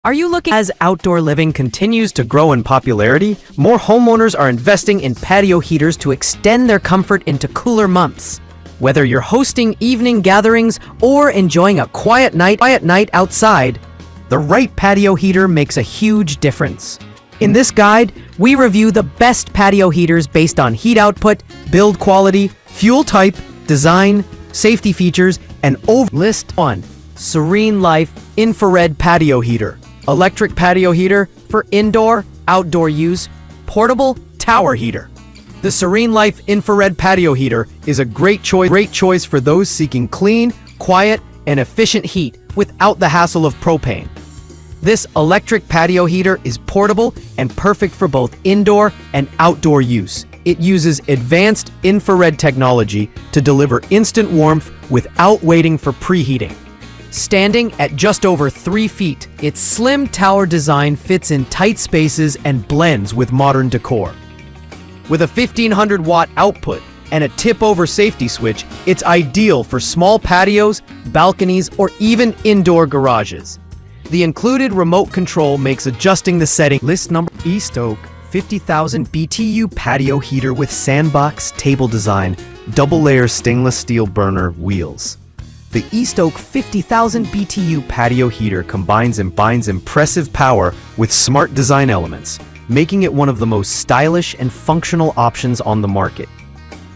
Are you looking? As outdoor living continues to grow in popularity, more homeowners are investing in patio heaters to extend their comfort into cooler months. Whether you're hosting evening gatherings or enjoying a quiet night outside, the right patio heater makes a huge difference. In this guide, we review the best patio heaters based on heat output, build quality, fuel type, design, safety features, and list 1. Serene Life Infrared Patio Heater. Electric patio heater for indoor, outdoor use, portable tower heater. The Serene Life Infrared Patio Heater is a great choice for those seeking clean, quiet, and efficient heat without the hassle of propane. This electric patio heater is portable and perfect for both indoor and outdoor use. It uses advanced infrared technology to deliver instant warmth without waiting for preheating. Standing at just over 3 feet, its slim tower design fits in tight spaces and blends with modern decor. With a 1500-watt output and a tip-over safety switch, it's ideal for small patios, balconies, or even indoor garages. The included remote control makes adjusting the setting. List number: East Oak 50,000 BTU patio heater with sandbox table design, double-layer stainless steel burner wheels. The East Oak 50,000 BTU patio heater combines impressive power with smart design elements, making it one of the most stylish and functional options on the market.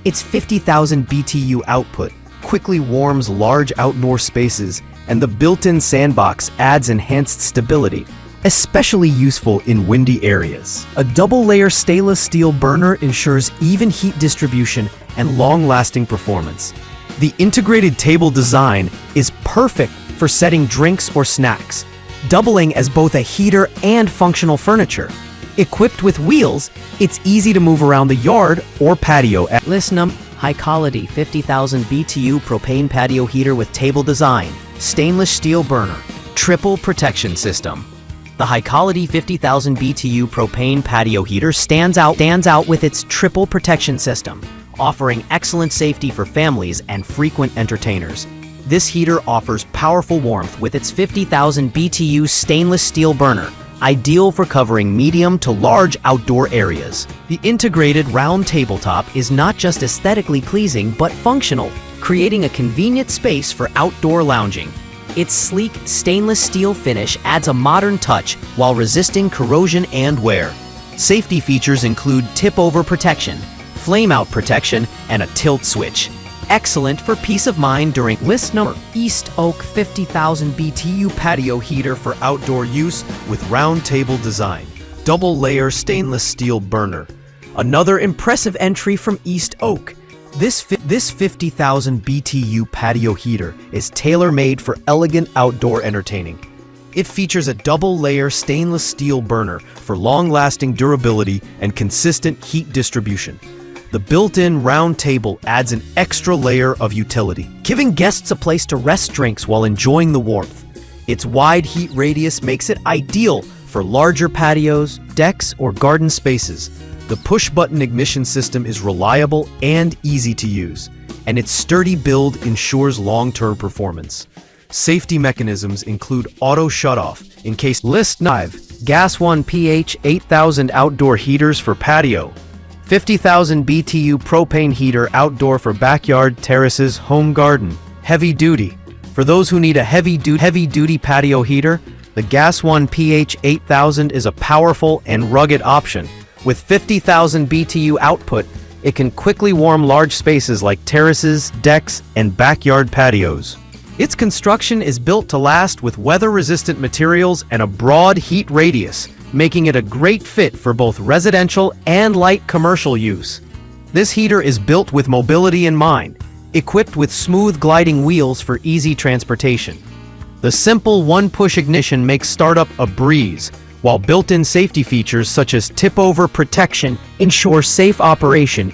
Its 50,000 BTU output quickly warms large outdoor spaces, and the built-in sandbox adds enhanced stability, especially useful in windy areas. A double-layer stainless steel burner ensures even heat distribution and long-lasting performance. The integrated table design is perfect for setting drinks or snacks, doubling as both a heater and functional furniture. Equipped with wheels, it's easy to move around the yard or patio. List number: Hykolity 50,000 BTU propane patio heater with table design, stainless steel burner, triple protection system. The Hykolity 50,000 BTU propane patio heater stands out with its triple protection system, offering excellent safety for families and frequent entertainers. This heater offers powerful warmth with its 50,000 BTU stainless steel burner, ideal for covering medium to large outdoor areas. The integrated round tabletop is not just aesthetically pleasing but functional, creating a convenient space for outdoor lounging. Its sleek stainless steel finish adds a modern touch while resisting corrosion and wear. Safety features include tip-over protection, flame-out protection, and a tilt switch. Excellent for peace of mind during. List number: East Oak 50,000 BTU patio heater for outdoor use with round table design, double-layer stainless steel burner. Another impressive entry from East Oak. This 50,000 BTU patio heater is tailor-made for elegant outdoor entertaining. It features a double-layer stainless steel burner for long-lasting durability and consistent heat distribution. The built-in round table adds an extra layer of utility, giving guests a place to rest drinks while enjoying the warmth. Its wide heat radius makes it ideal for larger patios, decks, or garden spaces. The push-button ignition system is reliable and easy to use, and its sturdy build ensures long-term performance. Safety mechanisms include auto shutoff in case. List 5. GasOne PH-8000 outdoor heaters for patio. 50,000 BTU propane heater outdoor for backyard, terraces, home garden. Heavy duty. For those who need a heavy-duty patio heater, the GasOne PH-8000 is a powerful and rugged option. With 50,000 BTU output, it can quickly warm large spaces like terraces, decks, and backyard patios. Its construction is built to last with weather-resistant materials and a broad heat radius, making it a great fit for both residential and light commercial use. This heater is built with mobility in mind, equipped with smooth gliding wheels for easy transportation. The simple one-push ignition makes startup a breeze, while built-in safety features such as tip-over protection ensure safe operation